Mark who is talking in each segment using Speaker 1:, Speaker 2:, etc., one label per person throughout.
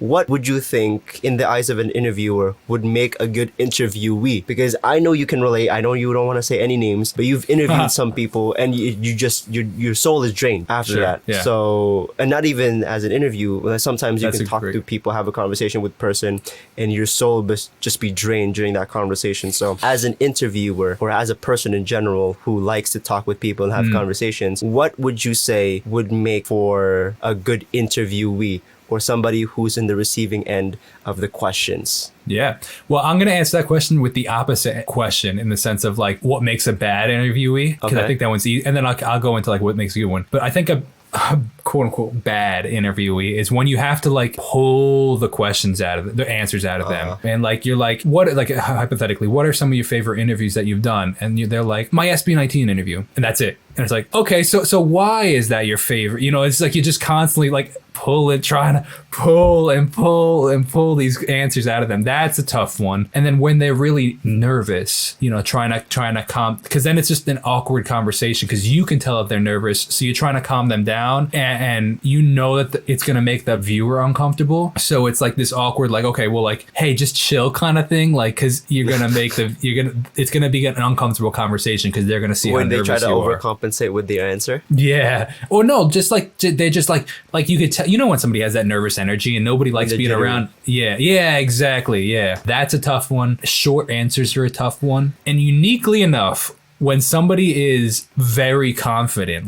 Speaker 1: what would you think in the eyes of an interviewer would make a good interviewee? Because I know you can relate. I know you don't want to say any names, but you've interviewed some people and you just, your soul is drained after that.
Speaker 2: Yeah.
Speaker 1: So, and not even as an interview, sometimes you can talk to people, have a conversation with person, and your soul just be drained during that conversation. So as an interviewer or as a person in general who likes to talk with people and have conversations, what would you say would make for a good interviewee, or somebody who's in the receiving end of the questions?
Speaker 2: Yeah. Well, I'm going to answer that question with the opposite question, in the sense of like what makes a bad interviewee, because I think that one's easy. And then I'll go into like what makes a good one. But I think a quote unquote bad interviewee is when you have to like pull the questions out of the answers out of them, and like you're like, what, like hypothetically, what are some of your favorite interviews that you've done? And they're like, my SB19 interview, and that's it. And it's like, okay, so why is that your favorite? You know, it's like you're just constantly like trying to pull these answers out of them. That's a tough one. And then when they're really nervous, you know, trying to calm, because then it's just an awkward conversation, because you can tell if they're nervous. So you're trying to calm them down, and you know that it's going to make the viewer uncomfortable. So it's like this awkward, like, okay, well, like, hey, just chill kind of thing. Like, because you're going to make it's going to be an uncomfortable conversation, because they're going to see
Speaker 1: when
Speaker 2: how
Speaker 1: they
Speaker 2: nervous
Speaker 1: try to
Speaker 2: you are.
Speaker 1: overcompensate with their answer.
Speaker 2: Yeah. Or no, just like they're just like you could tell, you know, when somebody has that nervous energy and nobody likes being around. Yeah, exactly. Yeah. That's a tough one. Short answers are a tough one. And uniquely enough, when somebody is very confident,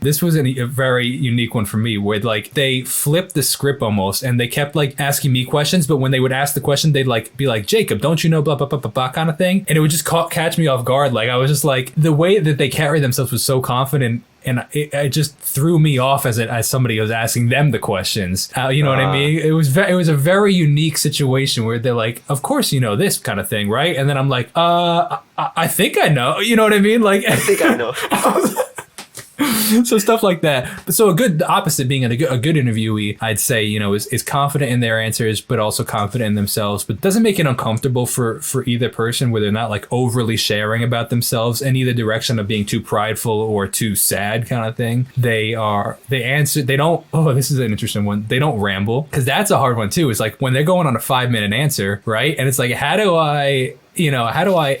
Speaker 2: this was a very unique one for me, where like they flipped the script almost, and they kept like asking me questions, but when they would ask the question, they'd like be like, Jacob, don't you know blah, blah, blah, blah, blah kind of thing. And it would just catch me off guard. Like, I was just like, the way that they carry themselves was so confident, and it just threw me off as somebody who was asking them the questions. You know what I mean? It was a very unique situation where they're like, of course you know this kind of thing, right? And then I'm like, I think I know. You know what I mean? Like,
Speaker 1: I think I know.
Speaker 2: So stuff like that. So the opposite being a good interviewee, I'd say, you know, is confident in their answers, but also confident in themselves, but doesn't make it uncomfortable for either person, where they're not like overly sharing about themselves in either direction of being too prideful or too sad kind of thing. They don't, this is an interesting one. They don't ramble, because that's a hard one too. It's like when they're going on a 5-minute answer, right? And it's like, how do I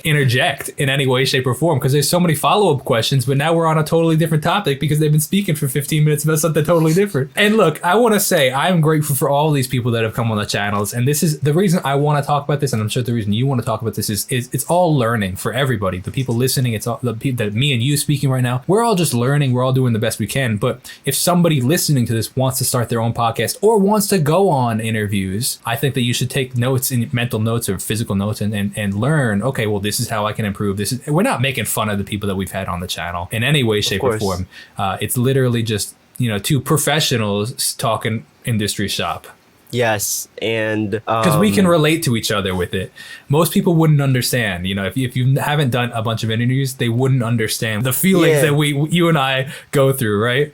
Speaker 2: interject in any way, shape, or form? Because there's so many follow-up questions, but now we're on a totally different topic because they've been speaking for 15 minutes about something totally different. And look, I want to say I'm grateful for all these people that have come on the channels. And this is the reason I want to talk about this. And I'm sure the reason you want to talk about this is it's all learning for everybody. The people listening, it's all the people that me and you speaking right now. We're all just learning. We're all doing the best we can. But if somebody listening to this wants to start their own podcast or wants to go on interviews, I think that you should take notes, in mental notes or physical notes, and learn, okay, well, this is how I can improve. We're not making fun of the people that we've had on the channel in any way, shape, or form. It's literally just, you know, two professionals talking industry shop.
Speaker 1: Yes, and
Speaker 2: because we can relate to each other with it. Most people wouldn't understand. You know, if you haven't done a bunch of interviews, they wouldn't understand the feelings that you and I go through, right?